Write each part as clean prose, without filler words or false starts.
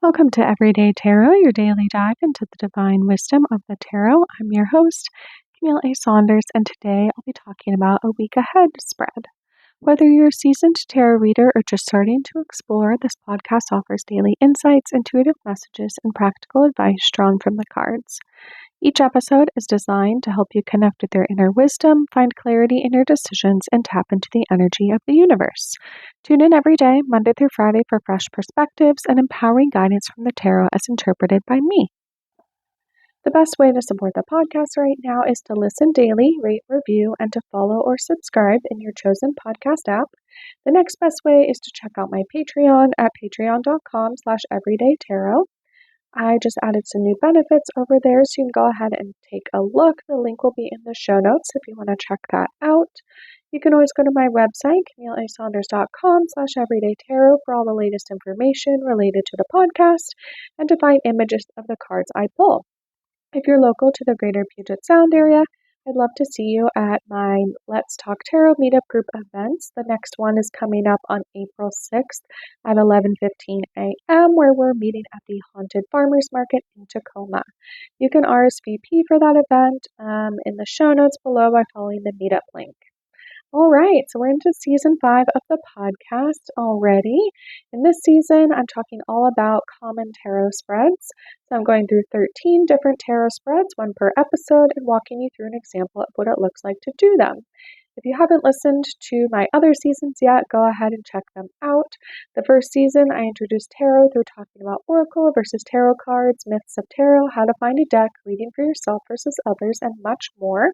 Welcome to Everyday Tarot, your daily dive into the divine wisdom of the tarot. I'm your host, Camille A. Saunders, and today I'll be talking about a week ahead spread. Whether you're a seasoned tarot reader or just starting to explore, this podcast offers daily insights, intuitive messages, and practical advice drawn from the cards. Each episode is designed to help you connect with your inner wisdom, find clarity in your decisions, and tap into the energy of the universe. Tune in every day, Monday through Friday, for fresh perspectives and empowering guidance from the tarot as interpreted by me. The best way to support the podcast right now is to listen daily, rate, review, and to follow or subscribe in your chosen podcast app. The next best way is to check out my Patreon at patreon.com/everydaytarot. I just added some new benefits over there, so you can go ahead and take a look. The link will be in the show notes if you want to check that out. You can always go to my website, CamilleASaunders.com/everydaytarot for all the latest information related to the podcast and to find images of the cards I pull. If you're local to the greater Puget Sound area, I'd love to see you at my Let's Talk Tarot meetup group events. The next one is coming up on April 6th at 11:15 a.m., where we're meeting at the Haunted Farmers Market in Tacoma. You can RSVP for that event in the show notes below by following the meetup link. All right, so we're into season 5 of the podcast already. In this season, I'm talking all about common tarot spreads. So I'm going through 13 different tarot spreads, one per episode, and walking you through an example of what it looks like to do them. If you haven't listened to my other seasons yet, go ahead and check them out. The first season, I introduced tarot through talking about oracle versus tarot cards, myths of tarot, how to find a deck, reading for yourself versus others, and much more.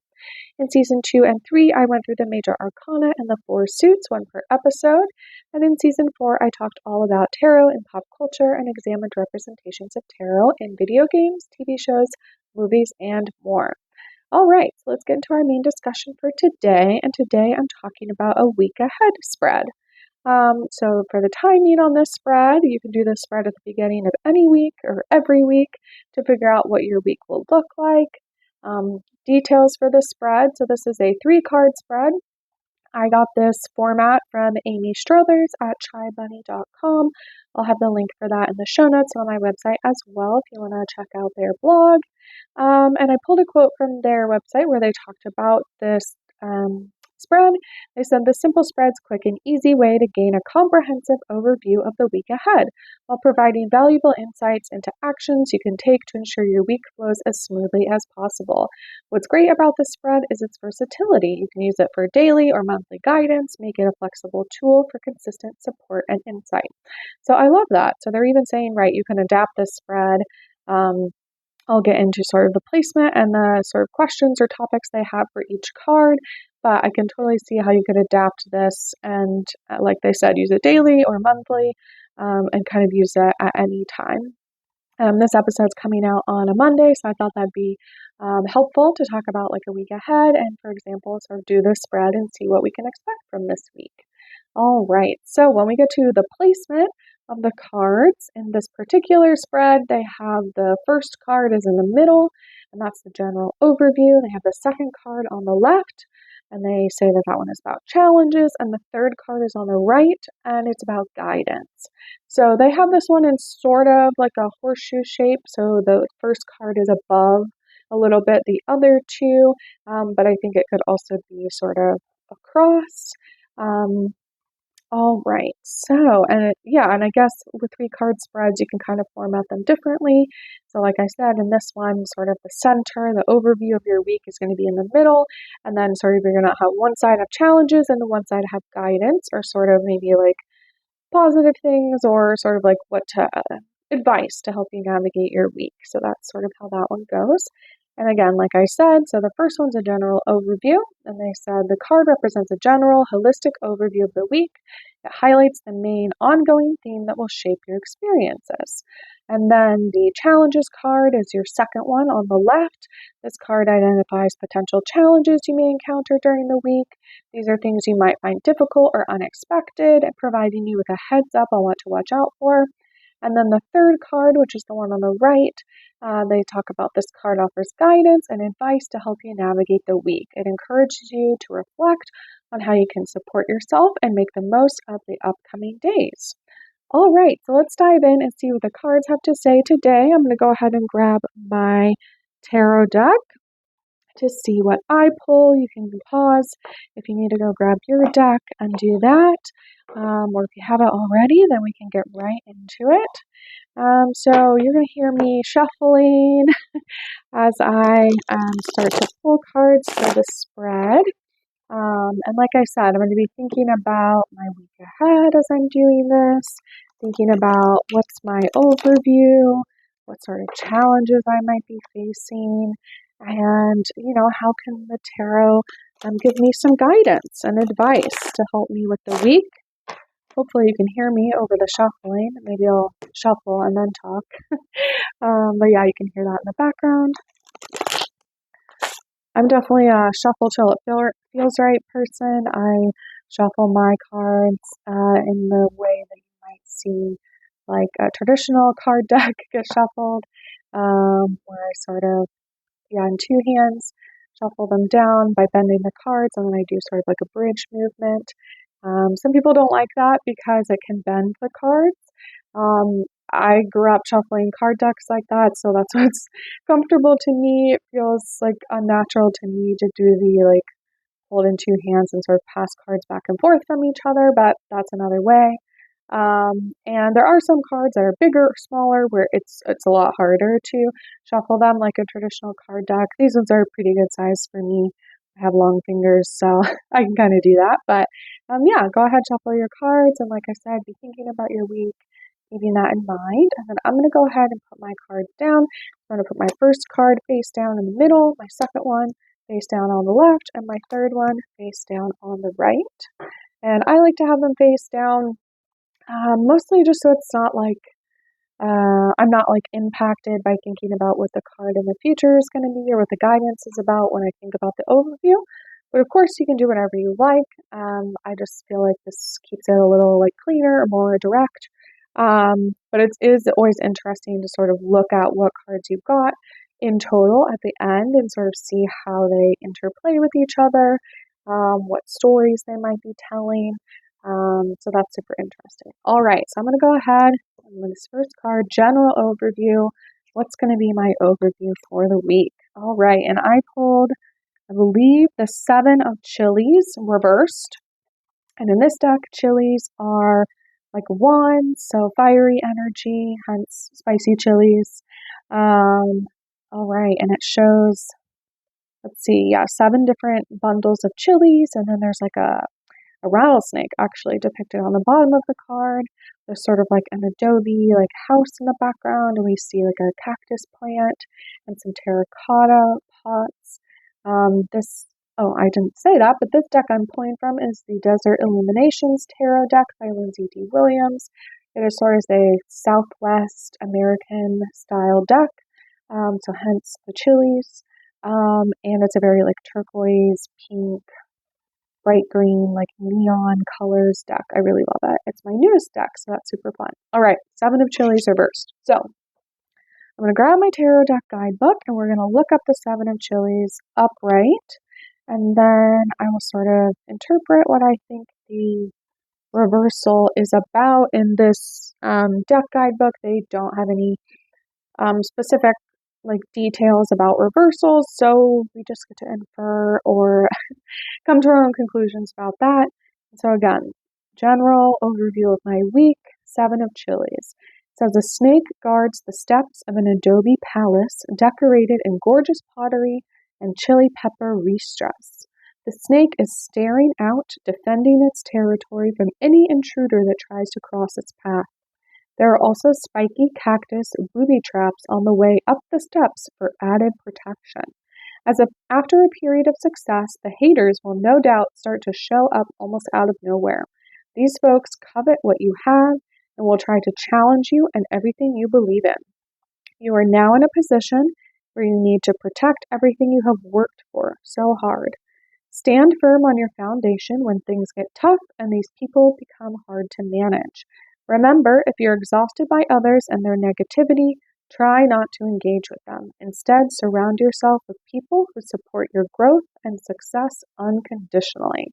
In season 2 and 3, I went through the major arcana and the 4 suits, one per episode. And in season 4, I talked all about tarot in pop culture and examined representations of tarot in video games, TV shows, movies, and more. All right, so let's get into our main discussion for today. And today I'm talking about a week ahead spread. So for the timing on this spread, you can do this spread at the beginning of any week or every week to figure out what your week will look like. Details for the spread. So this is a 3-card spread. I got this format from Amy Strothers at chibunny.com. I'll have the link for that in the show notes on my website as well if you want to check out their blog. And I pulled a quote from their website where they talked about this spread. They said, "The simple spread's quick and easy way to gain a comprehensive overview of the week ahead, while providing valuable insights into actions you can take to ensure your week flows as smoothly as possible. What's great about this spread is its versatility. You can use it for daily or monthly guidance, make it a flexible tool for consistent support and insight." So I love that. So they're even saying, right, you can adapt this spread. I'll get into sort of the placement and the sort of questions or topics they have for each card, but I can totally see how you could adapt this and, like they said, use it daily or monthly and kind of use it at any time. This episode's coming out on a Monday, so I thought that'd be helpful to talk about like a week ahead and, for example, sort of do this spread and see what we can expect from this week. All right, so when we get to the placement of the cards in this particular spread, they have the first card is in the middle, and that's the general overview. They have the second card on the left, and they say that that one is about challenges, and the third card is on the right, and it's about guidance. So they have this one in sort of like a horseshoe shape, so the first card is above a little bit the other two, but I think it could also be sort of across. All right, so, and I guess with 3-card spreads, you can kind of format them differently. So like I said, in this one, sort of the center, the overview of your week is going to be in the middle, and then sort of you're going to have one side have challenges and the one side have guidance, or sort of maybe like positive things, or sort of like what to, advice to help you navigate your week. So that's sort of how that one goes. And again, like I said, so the first one's a general overview, and they said the card represents a general, holistic overview of the week. It highlights the main ongoing theme that will shape your experiences. And then the challenges card is your second one on the left. This card identifies potential challenges you may encounter during the week. These are things you might find difficult or unexpected, providing you with a heads up on what to watch out for. And then the third card, which is the one on the right, they talk about this card offers guidance and advice to help you navigate the week. It encourages you to reflect on how you can support yourself and make the most of the upcoming days. All right, so let's dive in and see what the cards have to say today. I'm going to go ahead and grab my tarot deck to see what I pull. You can pause if you need to go grab your deck and do that. Or if you have it already, then we can get right into it. So you're going to hear me shuffling as I start to pull cards for the spread. And like I said, I'm going to be thinking about my week ahead as I'm doing this, thinking about what's my overview, what sort of challenges I might be facing, and, how can the tarot give me some guidance and advice to help me with the week. Hopefully you can hear me over the shuffling. Maybe I'll shuffle and then talk. But yeah, you can hear that in the background. I'm definitely a shuffle till it feels right person. I shuffle my cards in the way that you might see like a traditional card deck get shuffled, where I sort of, in two hands, shuffle them down by bending the cards, and then I do sort of like a bridge movement. Some people don't like that because it can bend the cards. I grew up shuffling card decks like that, so that's what's comfortable to me. It feels like unnatural to me to do the like hold in two hands and sort of pass cards back and forth from each other, but that's another way. And there are some cards that are bigger or smaller where it's a lot harder to shuffle them like a traditional card deck. These ones are pretty good size for me. I have long fingers, so I can kind of do that. But yeah, go ahead, shuffle your cards, and like I said, be thinking about your week, keeping that in mind. And then I'm going to go ahead and put my cards down. I'm going to put my first card face down in the middle, my second one face down on the left, and my third one face down on the right. And I like to have them face down mostly just so it's not like I'm not like impacted by thinking about what the card in the future is going to be or what the guidance is about when I think about the overview. But of course, you can do whatever you like. I just feel like this keeps it a little like cleaner or more direct. But it is always interesting to sort of look at what cards you've got in total at the end and sort of see how they interplay with each other, what stories they might be telling. So that's super interesting. All right, so I'm going to go ahead and this first card, general overview. What's going to be my overview for the week? All right, and I pulled, I believe, the Seven of Chilies reversed. And in this deck, chilies are like wands, so fiery energy, hence spicy chilies. All right, and it shows, let's see, 7 different bundles of chilies, and then there's like a rattlesnake actually depicted on the bottom of the card. There's sort of like an adobe like house in the background, and we see like a cactus plant and some terracotta pots. I didn't say that, but this deck I'm pulling from is the Desert Illuminations Tarot deck by Lindsay D. Williams. It is sort of a Southwest American style deck, so hence the chilies. And it's a very like turquoise, pink, bright green, like neon colors deck. I really love it. It's my newest deck, so that's super fun. All right, 7 of Chilies reversed. So I'm going to grab my tarot deck guidebook and we're going to look up the 7 of Chilies upright. And then I will sort of interpret what I think the reversal is about in this deck guidebook. They don't have any specific like details about reversals, so we just get to infer or come to our own conclusions about that. So again, general overview of my week, 7 of Chilies. It says a snake guards the steps of an adobe palace decorated in gorgeous pottery and chili pepper restress. The snake is staring out, defending its territory from any intruder that tries to cross its path. There are also spiky cactus booby traps on the way up the steps for added protection. After a period of success, the haters will no doubt start to show up almost out of nowhere. These folks covet what you have and will try to challenge you and everything you believe in. You are now in a position where you need to protect everything you have worked for so hard. Stand firm on your foundation when things get tough and these people become hard to manage. Remember, if you're exhausted by others and their negativity, try not to engage with them. Instead, surround yourself with people who support your growth and success unconditionally.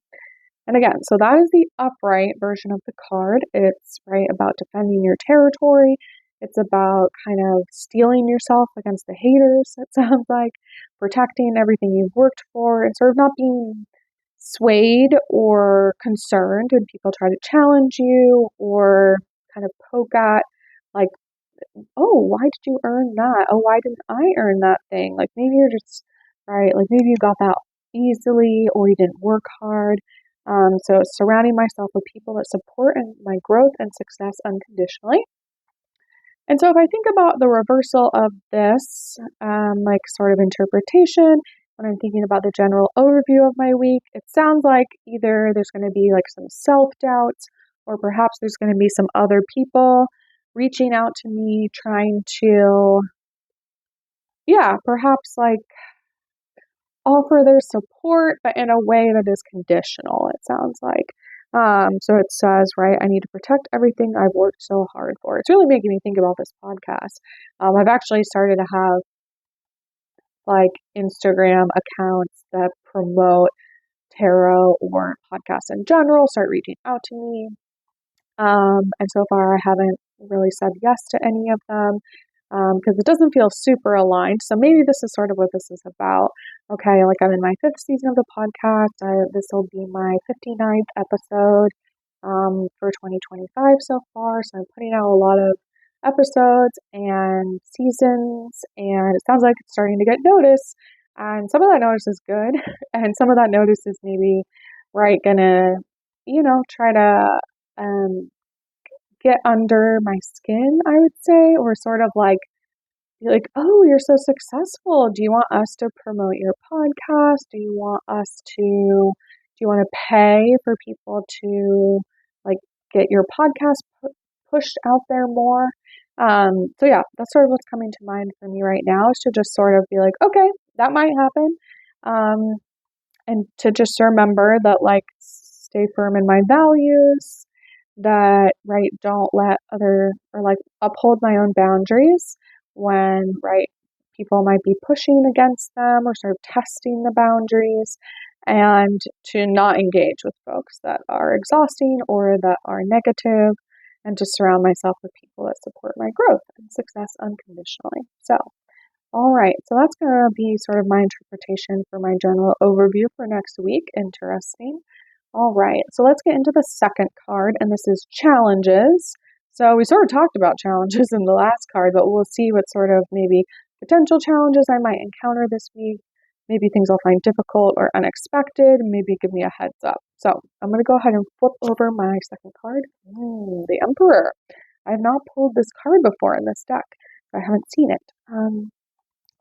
And again, so that is the upright version of the card. It's right about defending your territory. It's about kind of steeling yourself against the haters, it sounds like, protecting everything you've worked for, and sort of not being swayed or concerned when people try to challenge you or kind of poke at, like, oh, why did you earn that? Oh, why didn't I earn that thing? Like maybe you're just, right, like maybe you got that easily or you didn't work hard. So surrounding myself with people that support and my growth and success unconditionally. And so if I think about the reversal of this, like sort of interpretation, when I'm thinking about the general overview of my week, it sounds like either there's going to be like some self-doubts or perhaps there's going to be some other people reaching out to me trying to, yeah, perhaps like offer their support, but in a way that is conditional, it sounds like. So it says, right, I need to protect everything I've worked so hard for. It's really making me think about this podcast. I've actually started to have like Instagram accounts that promote tarot or podcasts in general, start reaching out to me. And so far I haven't really said yes to any of them because it doesn't feel super aligned. So maybe this is sort of what this is about. Okay, like I'm in my fifth season of the podcast. This will be my 59th episode for 2025 so far. So I'm putting out a lot of episodes and seasons, and it sounds like it's starting to get noticed. And some of that notice is good, and some of that notice is maybe right gonna, try to get under my skin, I would say, or sort of like be like, oh, you're so successful. Do you want us to promote your podcast? Do you want to pay for people to like get your podcast pushed out there more? So yeah, that's sort of what's coming to mind for me right now is to just sort of be like, okay, that might happen. Um, and to just remember that like stay firm in my values, that right don't let other or like uphold my own boundaries when right people might be pushing against them or sort of testing the boundaries, and to not engage with folks that are exhausting or that are negative, and to surround myself with people that support my growth and success unconditionally. So all right, so that's going to be sort of my interpretation for my general overview for next week. Interesting. All right, so let's get into the second card, and this is challenges. So we sort of talked about challenges in the last card, but we'll see what sort of maybe potential challenges I might encounter this week, maybe things I'll find difficult or unexpected, maybe give me a heads up. So I'm going to go ahead and flip over my second card, the Emperor. I have not pulled this card before in this deck. I haven't seen it.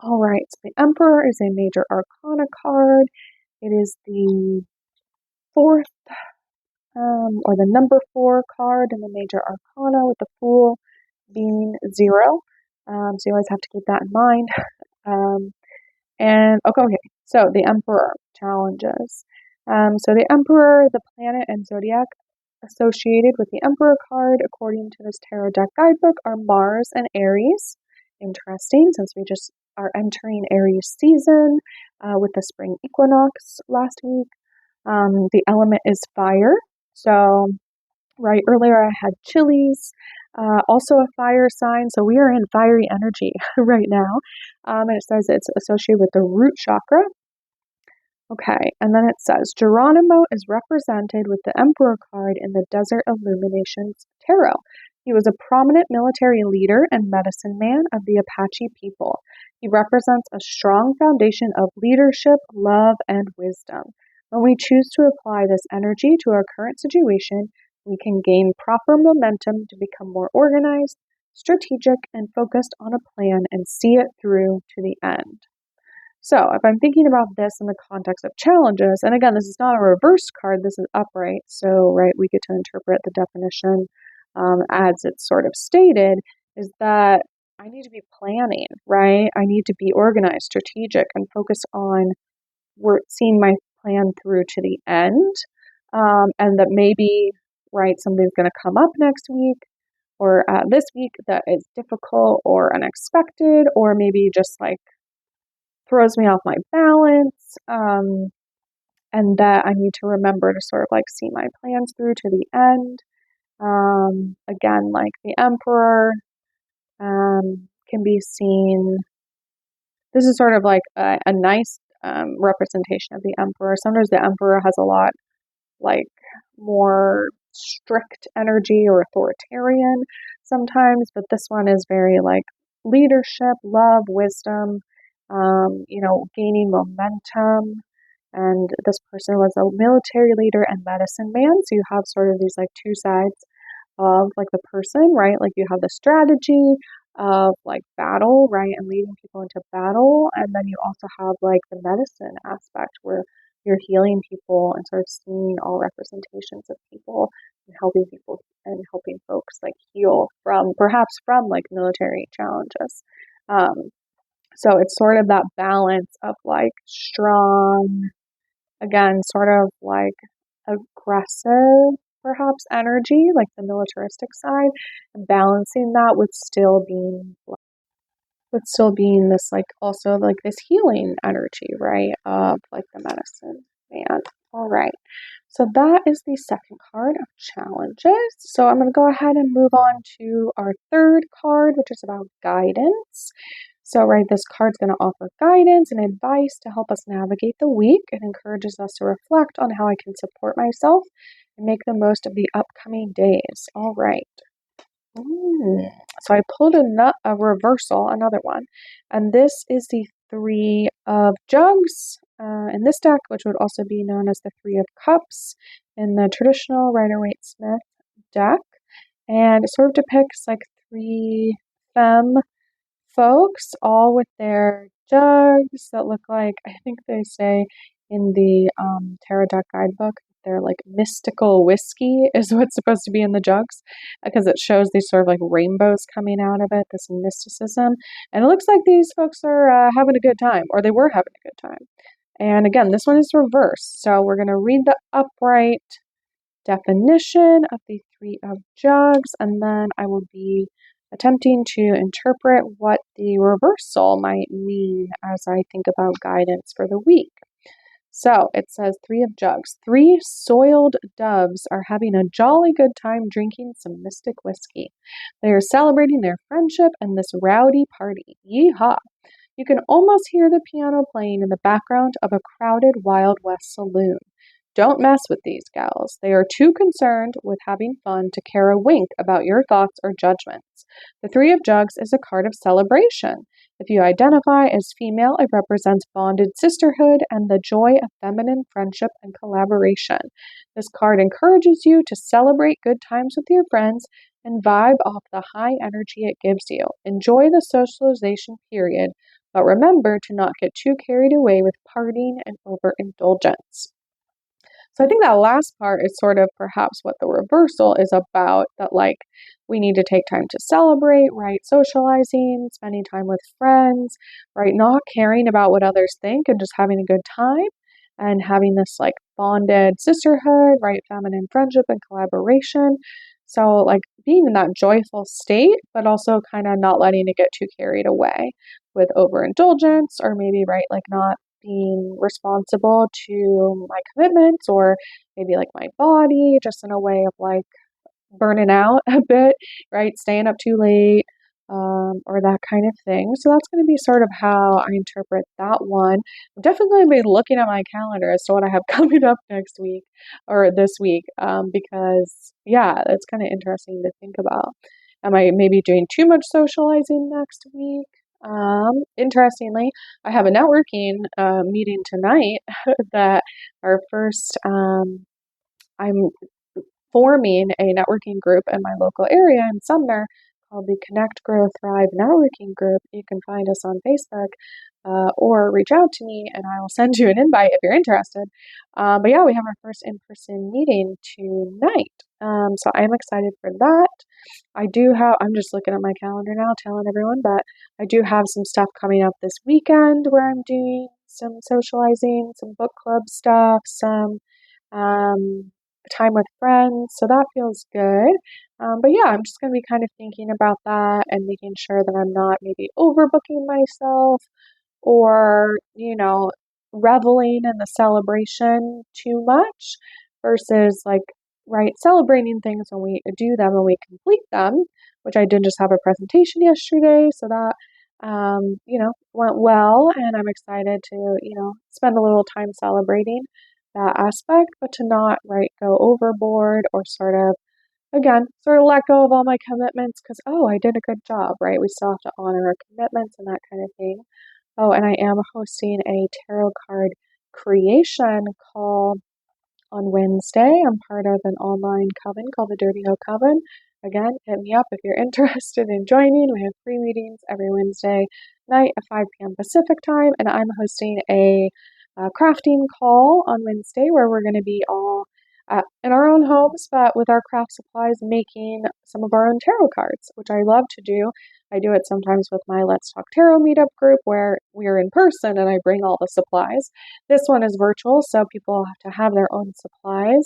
All right, so the Emperor is a major arcana card. It is the fourth, or the number 4 card in the major arcana, with the Fool being 0. So you always have to keep that in mind. Okay, so the Emperor challenges. So the Emperor, the planet and zodiac associated with the Emperor card, according to this tarot deck guidebook, are Mars and Aries. Interesting, since we just are entering Aries season with the spring equinox last week. The element is fire. So, right, earlier I had chilies, also a fire sign. So we are in fiery energy right now. And it says it's associated with the root chakra. Okay, and then it says Geronimo is represented with the Emperor card in the Desert Illuminations Tarot. He was a prominent military leader and medicine man of the Apache people. He represents a strong foundation of leadership, love, and wisdom. When we choose to apply this energy to our current situation, we can gain proper momentum to become more organized, strategic, and focused on a plan and see it through to the end. So if I'm thinking about this in the context of challenges, and again, this is not a reverse card, this is upright. So, right, we get to interpret the definition as it's sort of stated, is that I need to be planning, right? I need to be organized, strategic, and focused on seeing my plan through to the end. And that maybe, right, something's going to come up next week or this week that is difficult or unexpected, or maybe just like throws me off my balance. and that I need to remember to sort of like see my plans through to the end. Again, like the Emperor can be seen. This is sort of like a nice representation of the Emperor. Sometimes the Emperor has a lot like more strict energy or authoritarian sometimes, but this one is very like leadership, love, wisdom, gaining momentum. And this person was a military leader and medicine man. So you have sort of these like two sides of like the person, right? Like you have the strategy of like battle, right? And leading people into battle. And then you also have like the medicine aspect where you're healing people and sort of seeing all representations of people and helping people and helping folks like heal from perhaps from like military challenges. Um, so it's sort of that balance of like strong, again, sort of like aggressive, perhaps energy, like the militaristic side, and balancing that with still being this like also like this healing energy, right? Of like the medicine man. All right. So that is the second card of challenges. So I'm going to go ahead and move on to our third card, which is about guidance. So, right, this card's going to offer guidance and advice to help us navigate the week. It encourages us to reflect on how I can support myself and make the most of the upcoming days. All right. So I pulled a reversal, another one, and this is the Three of Jugs in this deck, which would also be known as the Three of Cups in the traditional Rider-Waite-Smith deck, and it sort of depicts like three femme folks, all with their jugs that look like, I think they say in the Tarot Deck Guidebook, they're like mystical whiskey is what's supposed to be in the jugs because it shows these sort of like rainbows coming out of it, this mysticism. And it looks like these folks are having a good time, or they were having a good time. And again, this one is reversed. So we're going to read the upright definition of the Three of Jugs, and then I will be attempting to interpret what the reversal might mean as I think about guidance for the week. So it says Three of Jugs. Three soiled doves are having a jolly good time drinking some mystic whiskey. They are celebrating their friendship and this rowdy party. Yeehaw! You can almost hear the piano playing in the background of a crowded Wild West saloon. Don't mess with these gals. They are too concerned with having fun to care a wink about your thoughts or judgments. The Three of Jugs is a card of celebration. If you identify as female, it represents bonded sisterhood and the joy of feminine friendship and collaboration. This card encourages you to celebrate good times with your friends and vibe off the high energy it gives you. Enjoy the socialization period, but remember to not get too carried away with partying and overindulgence. So I think that last part is sort of perhaps what the reversal is about, that like we need to take time to celebrate, right? Socializing, spending time with friends, right? Not caring about what others think and just having a good time and having this like bonded sisterhood, right? Feminine friendship and collaboration. So like being in that joyful state, but also kind of not letting it get too carried away with overindulgence or maybe, right? Like not being responsible to my commitments or maybe like my body, just in a way of like burning out a bit, right? Staying up too late, or that kind of thing. So that's going to be sort of how I interpret that one. I'm definitely going to be looking at my calendar as to what I have coming up next week or this week, because yeah, it's kind of interesting to think about. Am I maybe doing too much socializing next week? Interestingly, I have a networking meeting tonight that our first, I'm forming a networking group in my local area in Sumner called the Connect, Grow, Thrive Networking Group. You can find us on Facebook or reach out to me and I will send you an invite if you're interested. But yeah, we have our first in-person meeting tonight. So I'm excited for that. I'm just looking at my calendar now, telling everyone, but I do have some stuff coming up this weekend where I'm doing some socializing, some book club stuff, some time with friends. So that feels good. But yeah, I'm just going to be kind of thinking about that and making sure that I'm not maybe overbooking myself or, reveling in the celebration too much versus like, right, celebrating things when we do them and we complete them, which I did just have a presentation yesterday. So that, went well. And I'm excited to, spend a little time celebrating that aspect, but to not, right, go overboard or sort of let go of all my commitments because, oh, I did a good job, right? We still have to honor our commitments and that kind of thing. Oh, and I am hosting a tarot card creation call on Wednesday. I'm part of an online coven called the Dirty Ho Coven. Again, hit me up if you're interested in joining. We have free meetings every Wednesday night at 5 p.m. Pacific time, and I'm hosting a crafting call on Wednesday where we're going to be all in our own homes, but with our craft supplies, making some of our own tarot cards, which I love to do. I do it sometimes with my Let's Talk Tarot meetup group where we're in person and I bring all the supplies. This one is virtual, so people have to have their own supplies.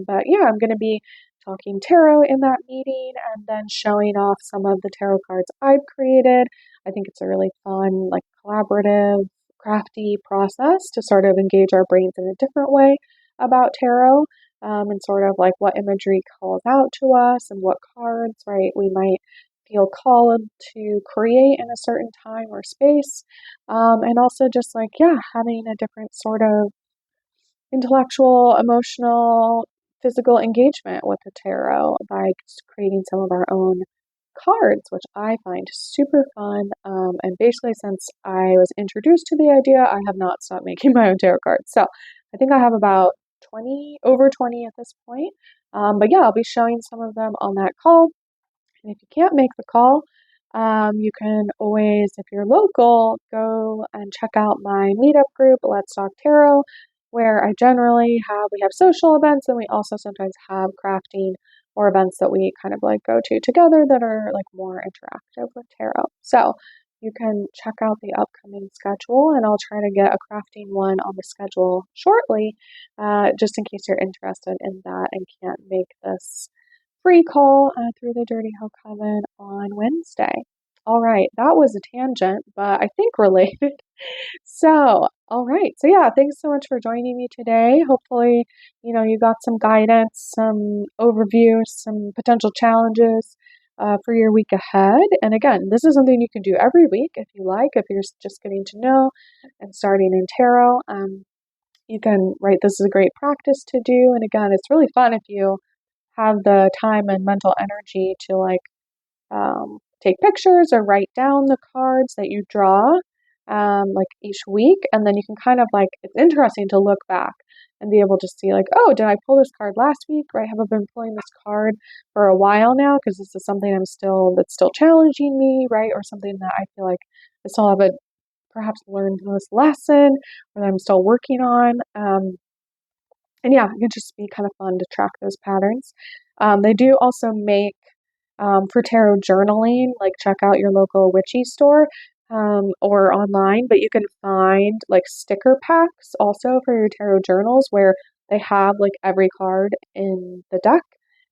But yeah, I'm going to be talking tarot in that meeting and then showing off some of the tarot cards I've created. I think it's a really fun, like collaborative, crafty process to sort of engage our brains in a different way about tarot. And sort of like what imagery calls out to us and what cards, right, we might feel called to create in a certain time or space. And also just like, yeah, having a different sort of intellectual, emotional, physical engagement with the tarot by just creating some of our own cards, which I find super fun. And basically, since I was introduced to the idea, I have not stopped making my own tarot cards. So I think I have about over 20 at this point. But yeah, I'll be showing some of them on that call. And if you can't make the call, you can always, if you're local, go and check out my meetup group, Let's Talk Tarot, where we have social events and we also sometimes have crafting or events that we kind of like go to together that are like more interactive with tarot. So you can check out the upcoming schedule and I'll try to get a crafting one on the schedule shortly, just in case you're interested in that and can't make this free call through the Dirty Ho Coven on Wednesday. All right, that was a tangent, but I think related. So, all right. So, yeah, thanks so much for joining me today. Hopefully, you got some guidance, some overview, some potential challenges for your week ahead. And again, this is something you can do every week if you like, if you're just getting to know and starting in tarot. You can, right, this is a great practice to do. And again, it's really fun if you have the time and mental energy to take pictures or write down the cards that you draw like each week. And then you can kind of like, it's interesting to look back and be able to see like, oh, did I pull this card last week? Right? Have I been pulling this card for a while now? Because this is something that's still challenging me, right? Or something that I feel like I still haven't perhaps learned this lesson or that I'm still working on. And yeah, it can just be kind of fun to track those patterns. They do also make for tarot journaling, like check out your local witchy store or online, but you can find like sticker packs also for your tarot journals where they have like every card in the deck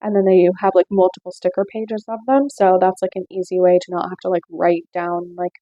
and then they have like multiple sticker pages of them. So that's like an easy way to not have to like write down like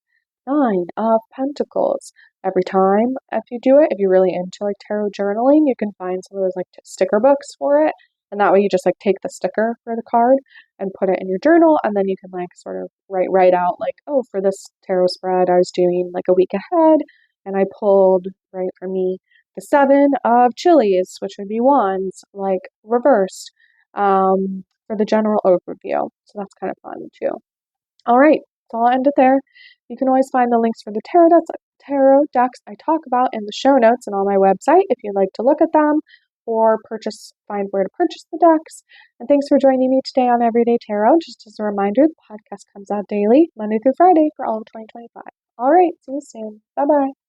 9 of Pentacles every time if you do it. If you're really into like tarot journaling, you can find some of those like sticker books for it. And that way you just like take the sticker for the card and put it in your journal. And then you can like sort of write out like, oh, for this tarot spread, I was doing like a week ahead and I pulled right for me the 7 of Chilies, which would be wands, like reversed for the general overview. So that's kind of fun too. All right. So I'll end it there. You can always find the links for the tarot decks I talk about in the show notes and on my website if you'd like to look at them or find where to purchase the decks. And thanks for joining me today on Everyday Tarot. Just as a reminder, the podcast comes out daily, Monday through Friday for all of 2025. All right, see you soon. Bye-bye.